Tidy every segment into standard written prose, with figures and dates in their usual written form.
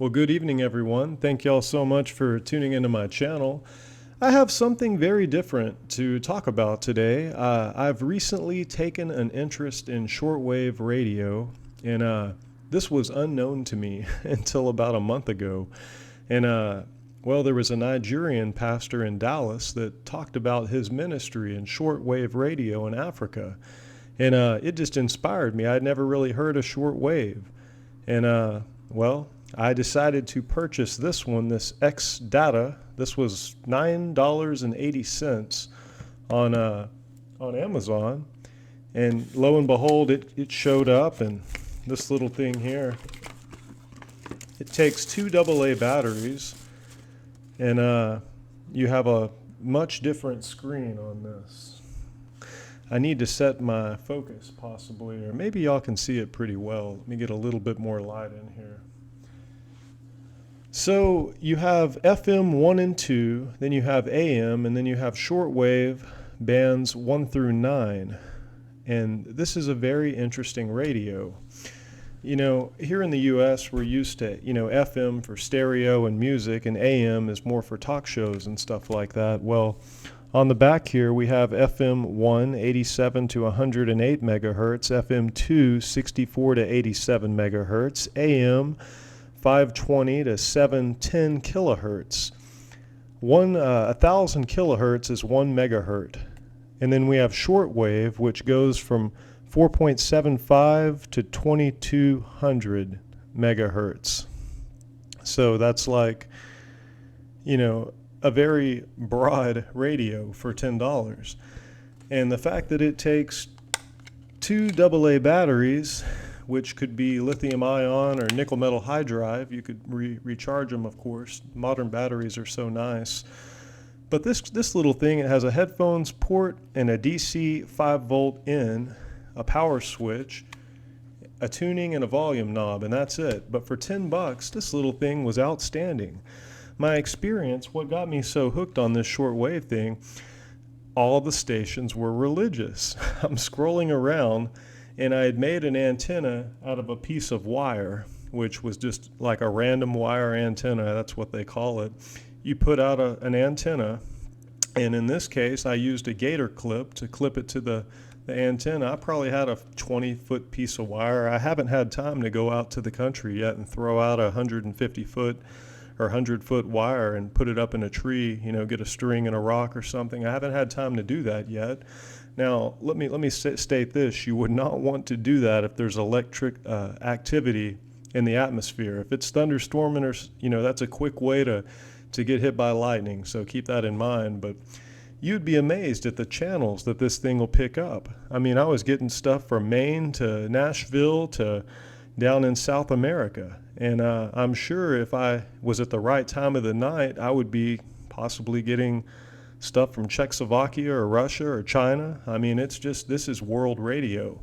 Well, good evening, everyone. Thank y'all so much for tuning into my channel. I have something very different to talk about today. I've recently taken an interest in shortwave radio, and this was unknown to me until about a month ago. And well, there was a Nigerian pastor in Dallas that talked about his ministry in shortwave radio in Africa. And it just inspired me. I'd never really heard of shortwave. And well, I decided to purchase this one, this XHDATA. This was $9.80 on Amazon. And lo and behold, it showed up. And this little thing here, it takes two AA batteries. And you have a much different screen on this. I need to set my focus possibly, or maybe y'all can see it pretty well. Let me get a little bit more light in here. So you have FM 1 and 2, then you have AM, and then you have shortwave bands 1 through 9. And this is a very interesting radio. You know, here in the US, we're used to, FM for stereo and music, and AM is more for talk shows and stuff like that. Well, on the back here, we have FM 1, 87 to 108 megahertz, FM 2, 64 to 87 megahertz, AM 520 to 710 kilohertz. 1,000 kilohertz is 1 megahertz. And then we have shortwave, which goes from 4.75 to 2200 megahertz. So that's like, a very broad radio for $10. And the fact that it takes two AA batteries, which could be lithium ion or nickel metal hydride. You could recharge them, of course. Modern batteries are so nice. But this little thing, it has a headphones port and a DC 5-volt in, a power switch, a tuning, and a volume knob, and that's it. But for $10, this little thing was outstanding. My experience, what got me so hooked on this shortwave thing, all the stations were religious. I'm scrolling around, and I had made an antenna out of a piece of wire, which was just like a random wire antenna. That's what they call it. You put out an antenna, and in this case, I used a gator clip to clip it to the antenna. I probably had a 20-foot piece of wire. I haven't had time to go out to the country yet and throw out a 150-foot or 100-foot wire and put it up in a tree, get a string and a rock or something. I haven't had time to do that yet. Now, let me state this. You would not want to do that if there's electric activity in the atmosphere. If it's thunderstorming, or that's a quick way to get hit by lightning, so keep that in mind. But you'd be amazed at the channels that this thing will pick up. I mean, I was getting stuff from Maine to Nashville to down in South America. And I'm sure if I was at the right time of the night, I would be possibly getting stuff from Czechoslovakia or Russia or China. I mean, this is world radio.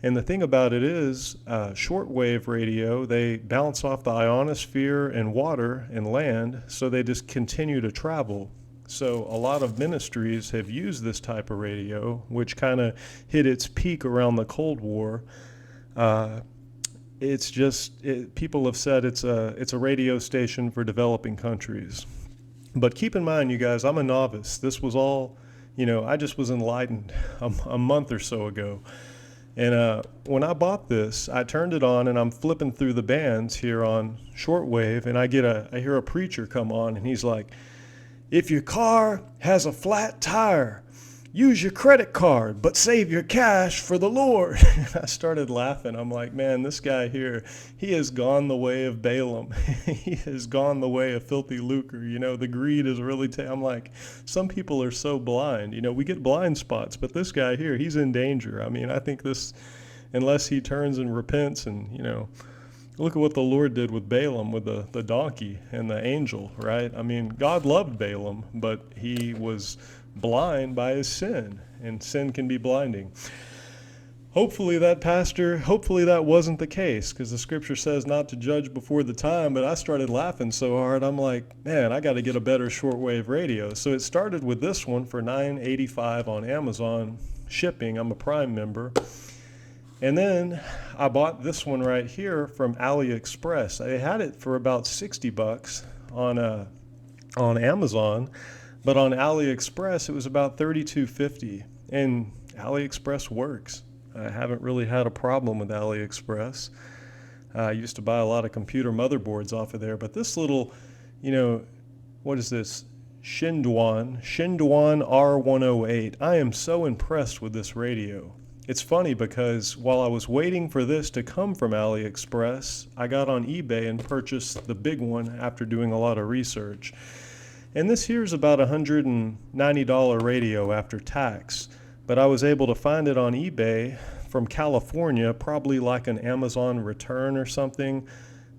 And the thing about it is, shortwave radio, they bounce off the ionosphere and water and land, so they just continue to travel. So a lot of ministries have used this type of radio, which kind of hit its peak around the Cold War. People have said it's a radio station for developing countries. But keep in mind, you guys, I'm a novice. This was all, I just was enlightened a month or so ago. And when I bought this, I turned it on and I'm flipping through the bands here on shortwave, and I hear a preacher come on, and he's like, "If your car has a flat tire, use your credit card, but save your cash for the Lord." And I started laughing. I'm like, man, this guy here, he has gone the way of Balaam. He has gone the way of filthy lucre. The greed is really, I'm like, some people are so blind. We get blind spots, but this guy here, he's in danger. I mean, I think this, unless he turns and repents and, look at what the Lord did with Balaam, with the donkey and the angel, right? I mean, God loved Balaam, but he was blind by his sin, and sin can be blinding. Hopefully that wasn't the case, because the scripture says not to judge before the time. But I started laughing so hard, I'm like, man, I got to get a better shortwave radio. So it started with this one for $9.85 on Amazon shipping. I'm a Prime member. And then I bought this one right here from AliExpress. They had it for about 60 bucks on Amazon, but on AliExpress it was about $32.50. And AliExpress works. I haven't really had a problem with AliExpress. I used to buy a lot of computer motherboards off of there, but this little, what is this? SIHUADON R-108. I am so impressed with this radio. It's funny because while I was waiting for this to come from AliExpress, I got on eBay and purchased the big one after doing a lot of research. And this here's about a $190 radio after tax, but I was able to find it on eBay from California, probably like an Amazon return or something.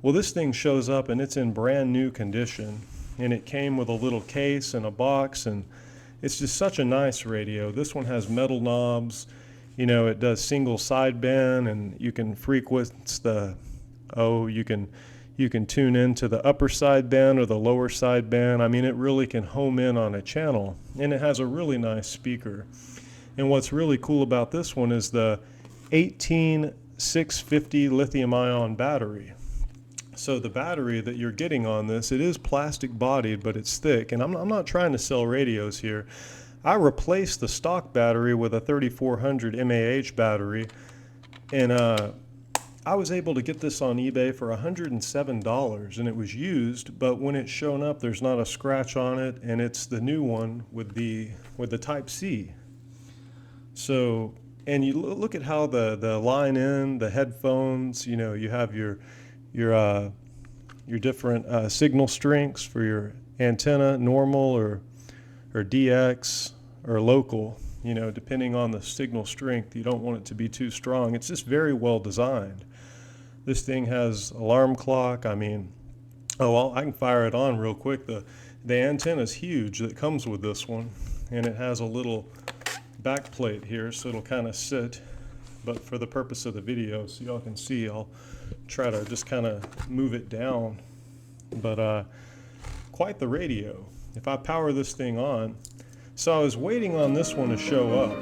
Well, this thing shows up and it's in brand new condition, and it came with a little case and a box, and it's just such a nice radio. This one has metal knobs. It does single sideband, and you can frequency you can tune into the upper sideband or the lower sideband. I mean, it really can home in on a channel, and it has a really nice speaker. And what's really cool about this one is the 18650 lithium-ion battery. So the battery that you're getting on this, it is plastic bodied, but it's thick. And I'm not trying to sell radios here. I replaced the stock battery with a 3400 mAh battery, and I was able to get this on eBay for $107, and it was used, but when it's shown up, there's not a scratch on it, and it's the new one with the Type-C. So, and you look at how the line in, the headphones, you have your different signal strengths for your antenna, normal or DX or local, depending on the signal strength. You don't want it to be too strong. It's just very well designed. This thing has alarm clock. I mean, I can fire it on real quick. The antenna is huge that comes with this one, and it has a little back plate here, so it'll kind of sit. But for the purpose of the video, so y'all can see, I'll try to just kind of move it down. But quite the radio. If I power this thing on, so I was waiting on this one to show up.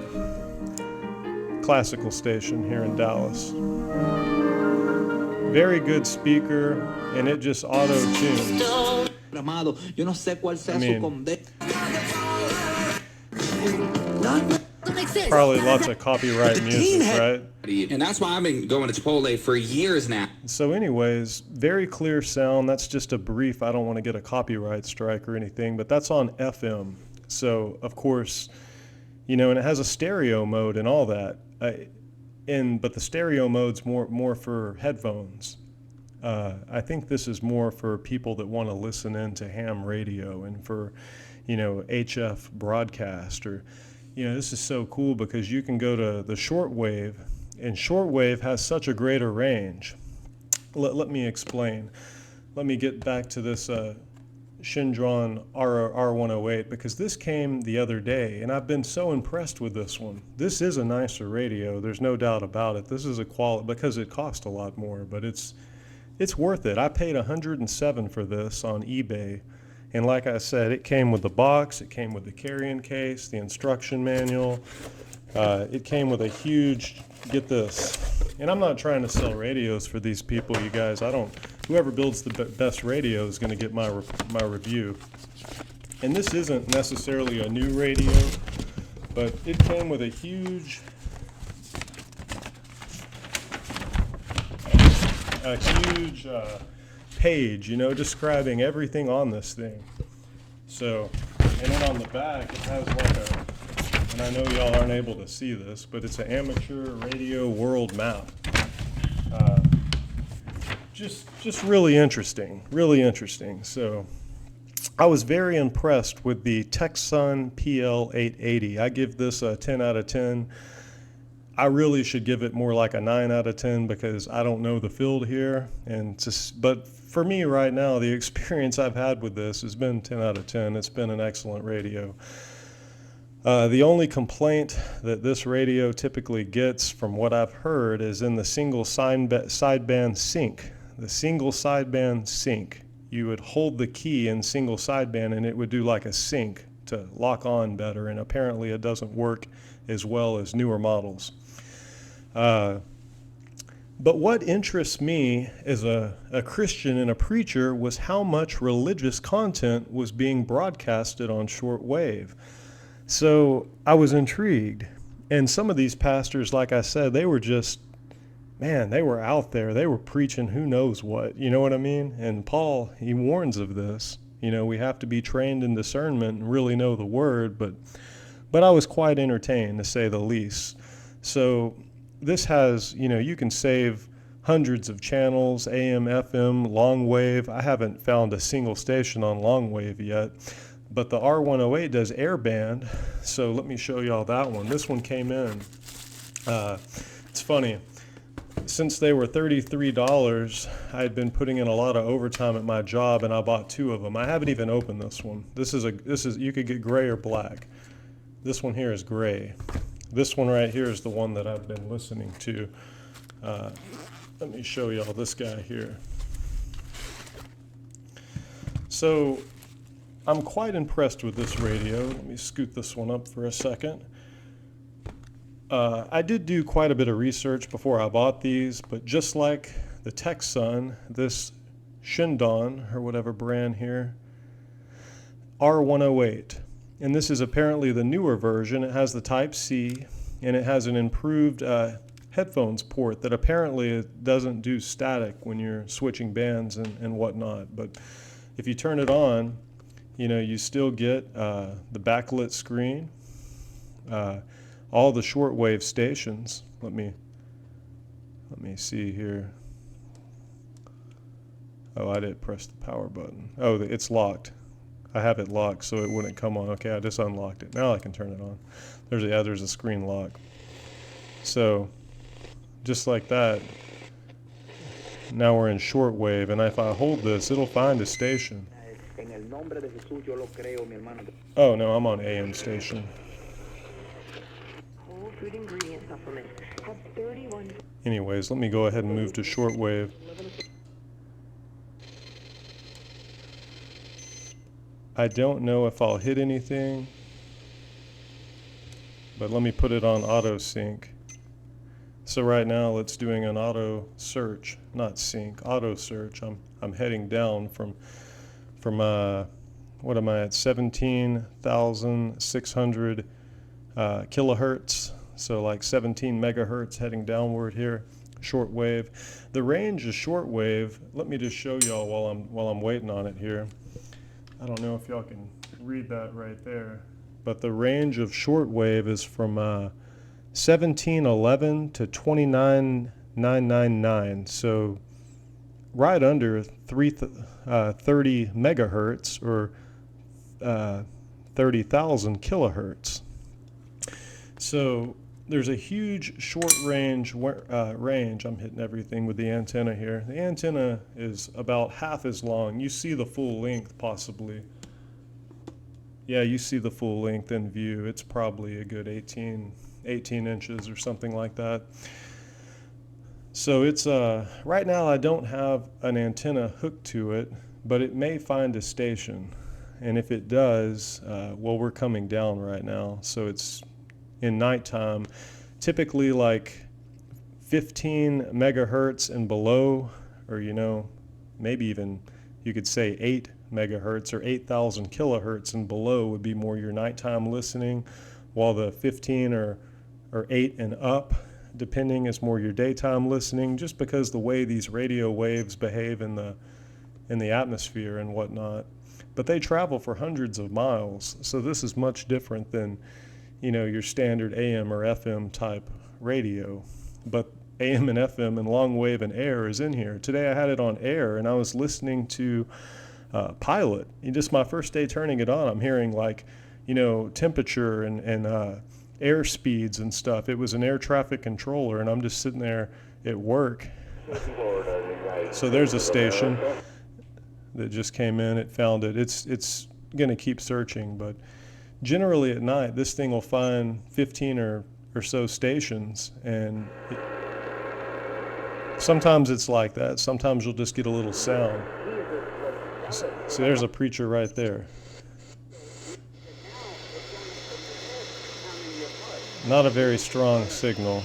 Classical station here in Dallas. Very good speaker, and it just auto-tunes. I mean, probably lots of copyright music, right? And that's why I've been going to Chipotle for years now. So anyways, very clear sound. That's just a brief. I don't want to get a copyright strike or anything, but that's on FM. So, of course, and it has a stereo mode and all that. But the stereo mode's more for headphones. I think this is more for people that want to listen into ham radio and for, HF broadcast or, this is so cool because you can go to the shortwave, and shortwave has such a greater range. Let me explain. Let me get back to this SIHUADON R-108 because this came the other day, and I've been so impressed with this one. This is a nicer radio. There's no doubt about it. This is a quality because it cost a lot more, but it's worth it. I paid $107 for this on eBay. And like I said, it came with the box, it came with the carrying case, the instruction manual. It came with a huge, get this, and I'm not trying to sell radios for these people, you guys. Whoever builds the best radio is going to get my review. And this isn't necessarily a new radio, but it came with a huge page, describing everything on this thing. So, and then on the back, it has and I know y'all aren't able to see this, but it's an amateur radio world map. Just really interesting, really interesting. So, I was very impressed with the TECSUN PL-880. I give this a 10 out of 10. I really should give it more like a 9 out of 10 because I don't know the field here. But for me right now, the experience I've had with this has been 10 out of 10. It's been an excellent radio. The only complaint that this radio typically gets, from what I've heard, is in the single sideband sync. The single sideband sync. You would hold the key in single sideband and it would do like a sync to lock on better, and apparently it doesn't work as well as newer models. But what interests me as a Christian and a preacher was how much religious content was being broadcasted on shortwave. So I was intrigued. And some of these pastors, like I said, they were just, man, they were out there. They were preaching who knows what. You know what I mean? And Paul, he warns of this. You know, we have to be trained in discernment and really know the word. But I was quite entertained, to say the least. So this has, you know, you can save hundreds of channels, AM, FM, long wave. I haven't found a single station on long wave yet. But the R-108 does airband, so let me show y'all that one. This one came in. It's funny. Since they were $33, I had been putting in a lot of overtime at my job, and I bought 2 of them. I haven't even opened this one. This is you could get gray or black. This one here is gray. This one right here is the one that I've been listening to. Let me show y'all this guy here. So I'm quite impressed with this radio. Let me scoot this one up for a second. I did do quite a bit of research before I bought these, but just like the TECSUN, this SIHUADON, or whatever brand here, R-108. And this is apparently the newer version. It has the Type-C, and it has an improved headphones port that apparently doesn't do static when you're switching bands and whatnot. But if you turn it on, you know, you still get the backlit screen, all the shortwave stations. Let me see here. Oh, I didn't press the power button. Oh, it's locked. I have it locked so it wouldn't come on. Okay, I just unlocked it. Now I can turn it on. There's a screen lock. So just like that, now we're in shortwave, and if I hold this, it'll find a station. Oh no, I'm on AM station. Whole food ingredient supplement has 31. Anyways, let me go ahead and move to shortwave. I don't know if I'll hit anything, but let me put it on auto sync. So right now it's doing an auto search, not sync, auto search. I'm heading down from what am I at, 17,600 kilohertz, so like 17 megahertz, heading downward here, shortwave. The range of shortwave, let me just show y'all while I'm waiting on it here. I don't know if y'all can read that right there, but the range of shortwave is from 1711 to 29999, so right under 30 megahertz, or 30,000 kilohertz. So there's a huge short range range. I'm hitting everything with the antenna here. The antenna is about half as long. You see the full length possibly. Yeah, you see the full length in view. It's probably a good 18 inches or something like that. So it's right now I don't have an antenna hooked to it, but it may find a station. And if it does, well, we're coming down right now, so it's in nighttime, typically like 15 megahertz and below, or you know, maybe even you could say 8 megahertz or 8,000 kilohertz and below would be more your nighttime listening, while the 15 or 8 and up, depending, is more your daytime listening, just because the way these radio waves behave in the atmosphere and whatnot. But they travel for hundreds of miles, so this is much different than, you know, your standard AM or FM type radio. But AM and FM and long wave and air is in here. Today I had it on air, and I was listening to Pilot. Just my first day turning it on, I'm hearing, like, you know, temperature and air speeds and stuff. It was an air traffic controller, and I'm just sitting there at work. So there's a station that just came in. It found it. It's going to keep searching, but generally at night this thing will find 15 or so stations, and sometimes it's like that. Sometimes you'll just get a little sound. So there's a preacher right there. Not a very strong signal.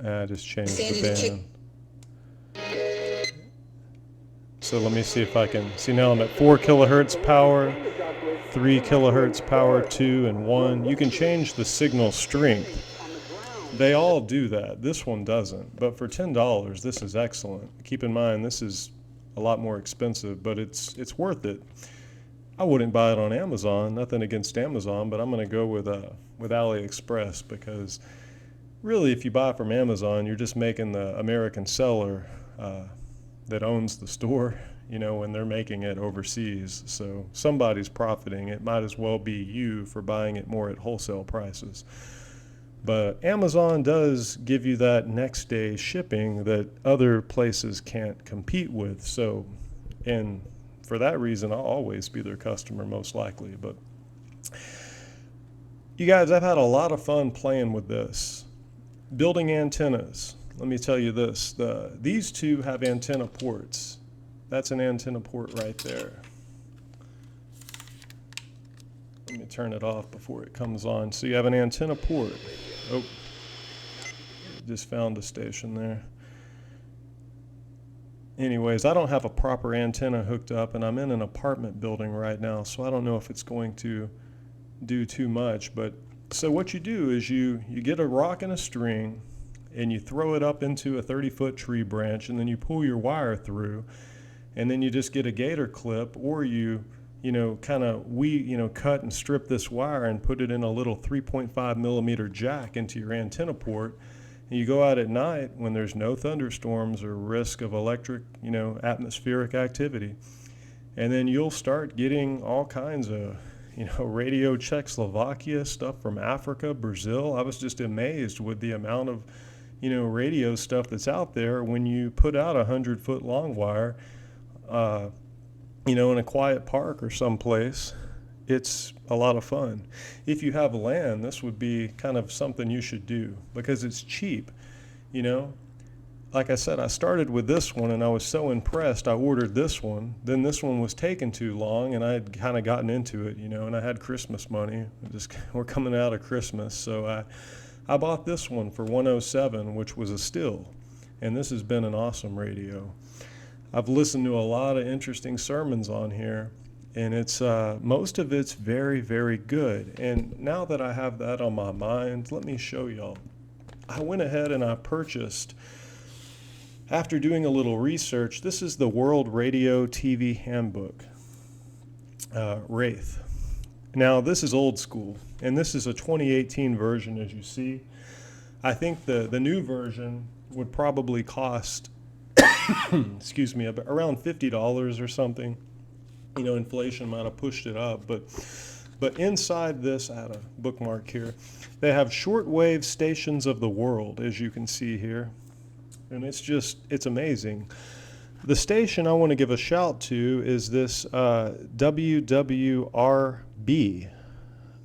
I just changed the band. So let me see if I can see. Now I'm at 4 kilohertz power, 3 kilohertz power, 2 and 1. You can change the signal strength. They all do that. This one doesn't. But for $10, this is excellent. Keep in mind, this is a lot more expensive, but it's worth it. I wouldn't buy it on Amazon. Nothing against Amazon, but I'm going to go with AliExpress, because really, if you buy from Amazon, you're just making the American seller that owns the store, you know, when they're making it overseas. So somebody's profiting. It might as well be you for buying it more at wholesale prices. But Amazon does give you that next day shipping that other places can't compete with. So, and for that reason, I'll always be their customer, most likely. But you guys, I've had a lot of fun playing with this. Building antennas. Let me tell you this. These two have antenna ports. That's an antenna port right there. Let me turn it off before it comes on. So you have an antenna port. Oh, just found a station there. Anyways, I don't have a proper antenna hooked up, and I'm in an apartment building right now, so I don't know if it's going to do too much. But so what you do is you get a rock and a string, and you throw it up into a 30-foot tree branch, and then you pull your wire through, and then you just get a gator clip, or you kind of cut and strip this wire and put it in a little 3.5 millimeter jack into your antenna port. And you go out at night when there's no thunderstorms or risk of electric, atmospheric activity. And then you'll start getting all kinds of, radio Czechoslovakia, stuff from Africa, Brazil. I was just amazed with the amount of, radio stuff that's out there when you put out a 100-foot long wire, in a quiet park or someplace. It's a lot of fun. If you have land, this would be kind of something you should do, because it's cheap. Like I said, I started with this one and I was so impressed, I ordered this one. Then this one was taking too long and I had kind of gotten into it, and I had Christmas money. We're coming out of Christmas, so I bought this one for $107, which was a still. And this has been an awesome radio. I've listened to a lot of interesting sermons on here, and it's most of it's very, very good. And now that I have that on my mind, let me show y'all. I went ahead and I purchased, after doing a little research, this is the World Radio TV Handbook, Wraith. Now this is old school, and this is a 2018 version, as you see. I think the new version would probably cost excuse me, around $50 or something. Inflation might have pushed it up, but inside this, I had a bookmark here. They have shortwave stations of the world, as you can see here, and it's amazing. The station I want to give a shout to is this WWRB,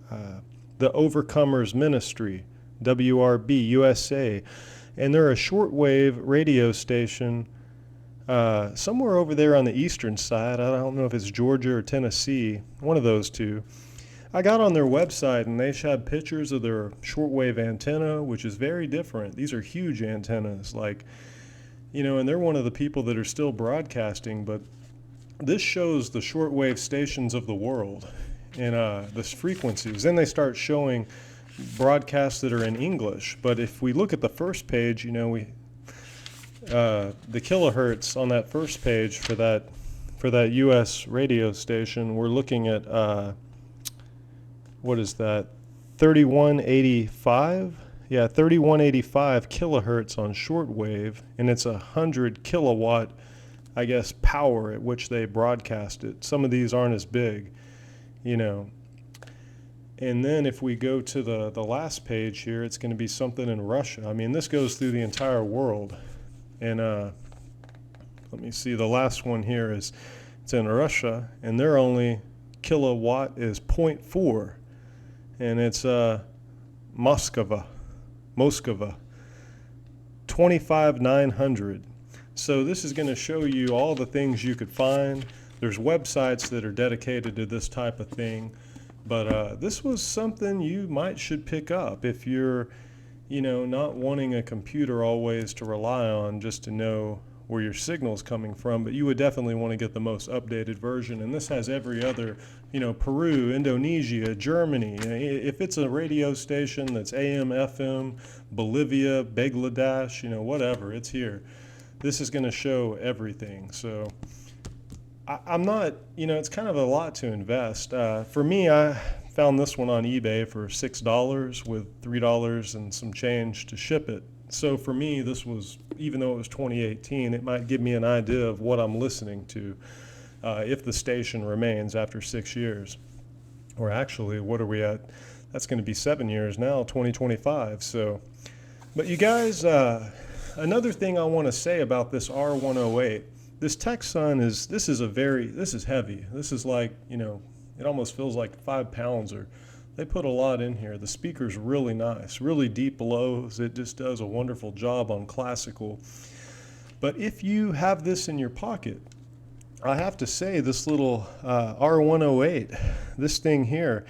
the Overcomers Ministry, WRB USA, and they're a shortwave radio station somewhere over there on the eastern side. I don't know if it's Georgia or Tennessee, one of those two. I got on their website and they had pictures of their shortwave antenna, which is very different. These are huge antennas, and they're one of the people that are still broadcasting, but this shows the shortwave stations of the world and the frequencies. Then they start showing broadcasts that are in English. But if we look at the first page, the kilohertz on that first page for that U.S. radio station, we're looking at what is that? 3185. Yeah, 3185 kilohertz on shortwave, and it's 100 kilowatt, I guess, power at which they broadcast it. Some of these aren't as big, And then if we go to the last page here, it's going to be something in Russia. I mean, this goes through the entire world. And let me see, the last one here it's in Russia, and their only kilowatt is 0.4, and it's Moskva, 25,900. So this is going to show you all the things you could find. There's websites that are dedicated to this type of thing, but this was something you should pick up if you're not wanting a computer always to rely on just to know where your signal's coming from, but you would definitely want to get the most updated version. And this has every other, Peru, Indonesia, Germany. If it's a radio station that's AM, FM, Bolivia, Bangladesh, whatever, it's here. This is going to show everything. So I'm not, it's kind of a lot to invest. For me, I found this one on eBay for $6 with $3 and some change to ship it. So for me, this was, even though it was 2018, it might give me an idea of what I'm listening to if the station remains after 6 years. Or actually, what are we at? That's going to be 7 years now, 2025. So, but you guys, another thing I want to say about this R-108, this TECSUN this is heavy. This is like, it almost feels like 5 pounds, or they put a lot in here. The speaker's really nice, really deep lows. It just does a wonderful job on classical. But if you have this in your pocket, I have to say this little R-108, this thing here,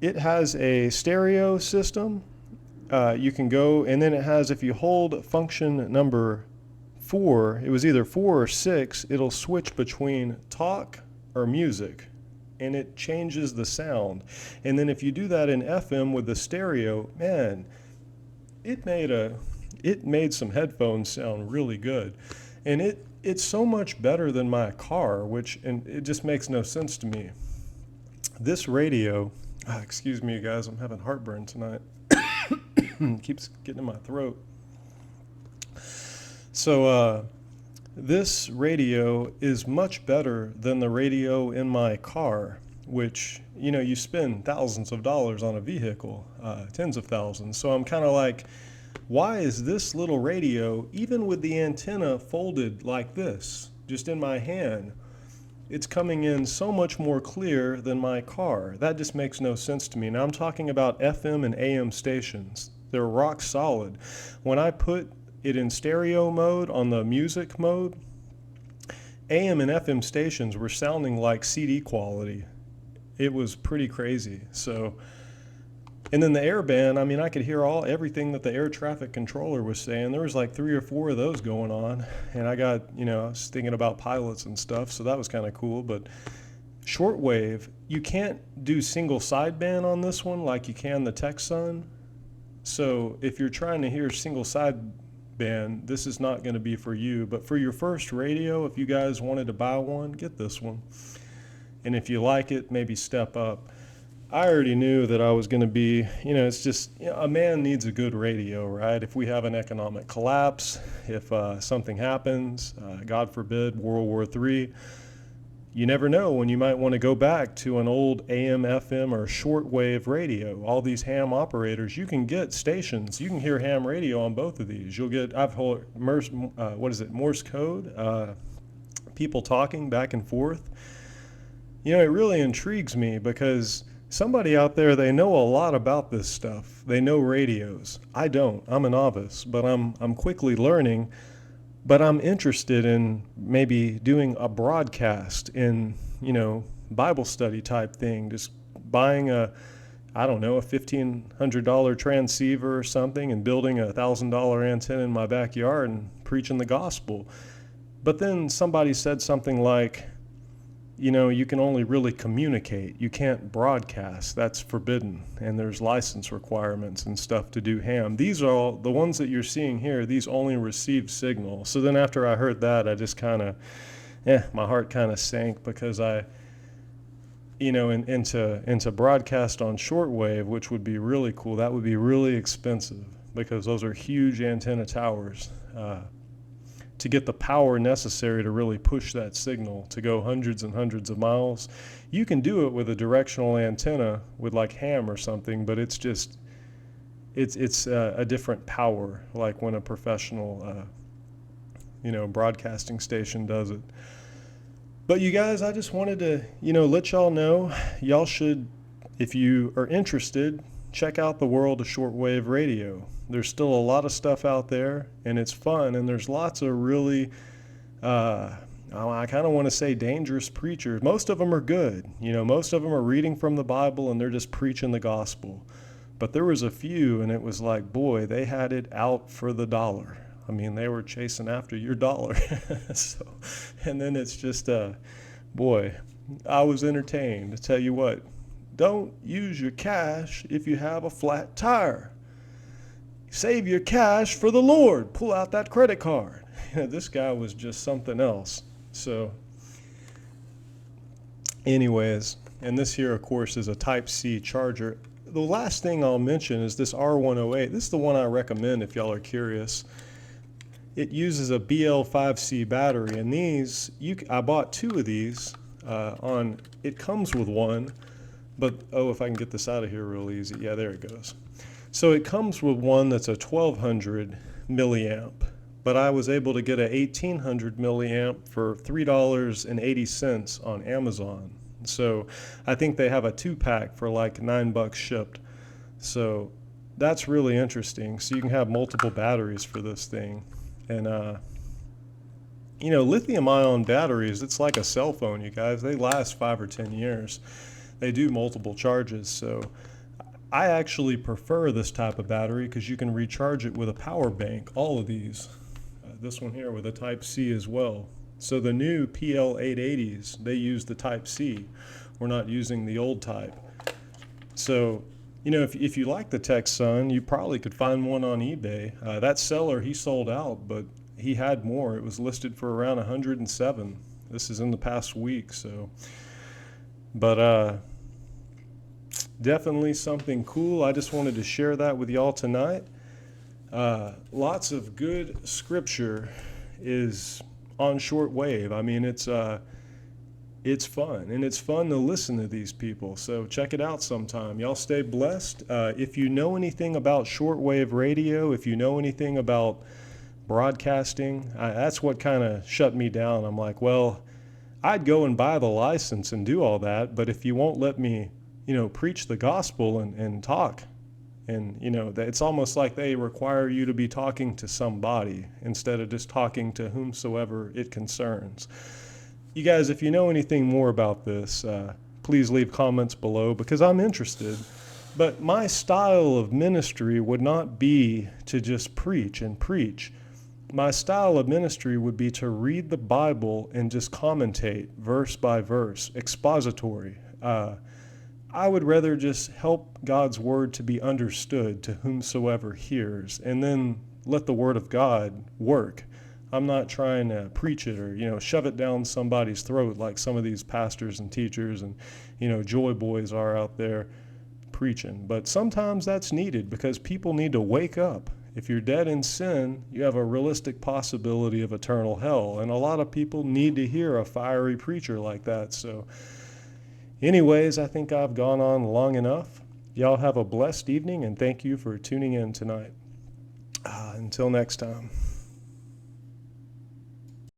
it has a stereo system. You can go, and then it has, if you hold function number 4, it was either 4 or 6, it'll switch between talk or music, and it changes the sound. And then if you do that in FM with the stereo, man, it made some headphones sound really good. And it's so much better than my car, and it just makes no sense to me. This radio, excuse me, you guys, I'm having heartburn tonight. Keeps getting in my throat. So this radio is much better than the radio in my car, which, you spend thousands of dollars on a vehicle, tens of thousands. So I'm kind of like, why is this little radio, even with the antenna folded like this, just in my hand, it's coming in so much more clear than my car? That just makes no sense to me. Now I'm talking about FM and AM stations. They're rock solid. When I put it in stereo mode on the music mode, AM and FM stations were sounding like CD quality. It was pretty crazy. So, and then the airband, I could hear everything that the air traffic controller was saying. There was like 3 or 4 of those going on, and I got, I was thinking about pilots and stuff, so that was kind of cool. But shortwave, you can't do single sideband on this one like you can the TECSUN. So if you're trying to hear single sideband, this is not going to be for you. But for your first radio, if you guys wanted to buy one, get this one. And if you like it, maybe step up. I already knew that I was going to be, it's just, a man needs a good radio, right? If we have an economic collapse, if something happens, God forbid, World War III, you never know when you might want to go back to an old AM, FM, or shortwave radio. All these ham operators, you can get stations. You can hear ham radio on both of these. You'll get, Morse code, people talking back and forth. It really intrigues me because somebody out there, they know a lot about this stuff. They know radios. I don't. I'm a novice, but I'm quickly learning. But I'm interested in maybe doing a broadcast in, Bible study type thing, just buying a $1,500 transceiver or something and building a $1,000 antenna in my backyard and preaching the gospel. But then somebody said something like, you can only really communicate. You can't broadcast. That's forbidden. And there's license requirements and stuff to do ham. These are all, the ones that you're seeing here, these only receive signal. So then after I heard that, I just kind of, my heart kind of sank because into broadcast on shortwave, which would be really cool. That would be really expensive because those are huge antenna towers. To get the power necessary to really push that signal to go hundreds and hundreds of miles. You can do it with a directional antenna with like ham or something, but it's just, it's a different power, like when a professional, broadcasting station does it. But you guys, I just wanted to, let y'all know, y'all should, if you are interested, check out the world of shortwave radio. There's still a lot of stuff out there, and it's fun, and there's lots of really, I kind of want to say dangerous preachers. Most of them are good. Most of them are reading from the Bible, and they're just preaching the gospel. But there was a few, and it was like, boy, they had it out for the dollar. I mean, they were chasing after your dollar. So, and then it's just, boy, I was entertained. To tell you what, don't use your cash if you have a flat tire. Save your cash for the Lord. Pull out that credit card. This guy was just something else. So, anyways, and this here, of course, is a Type-C charger. The last thing I'll mention is this R-108. This is the one I recommend if y'all are curious. It uses a BL5C battery, and these, I bought 2 of these it comes with one, but, oh, if I can get this out of here real easy. Yeah, there it goes. So it comes with one that's a 1200 milliamp, but I was able to get a 1800 milliamp for $3.80 on Amazon. So I think they have a 2-pack for like $9 shipped. So that's really interesting. So you can have multiple batteries for this thing. And, you know, lithium ion batteries, it's like a cell phone, you guys. They last 5 or 10 years. They do multiple charges. So I actually prefer this type of battery because you can recharge it with a power bank, all of these. This one here with a Type-C as well. So the new PL-880s, they use the Type-C. We're not using the old type. So, you know, if you like the TECSUN, you probably could find one on eBay. That seller, he sold out, but he had more. It was listed for around 107. This is in the past week, so. But definitely something cool. I just wanted to share that with y'all tonight. Lots of good scripture is on shortwave. I mean, it's fun, and it's fun to listen to these people. So check it out sometime. Y'all stay blessed. If you know anything about shortwave radio, if you know anything about broadcasting, that's what kind of shut me down. I'm like, well, I'd go and buy the license and do all that, but if you won't let me, you know, preach the gospel and talk, and, you know, it's almost like they require you to be talking to somebody instead of just talking to whomsoever it concerns. You guys, if you know anything more about this, please leave comments below because I'm interested. But my style of ministry would not be to just preach and preach. My style of ministry would be to read the Bible and just commentate verse by verse, expository. I would rather just help God's word to be understood to whomsoever hears, and then let the word of God work. I'm not trying to preach it or, you know, shove it down somebody's throat like some of these pastors and teachers and, you know, joy boys are out there preaching. But sometimes that's needed because people need to wake up. If you're dead in sin, you have a realistic possibility of eternal hell. And a lot of people need to hear a fiery preacher like that. So anyways, I think I've gone on long enough. Y'all have a blessed evening, and thank you for tuning in tonight. Until next time.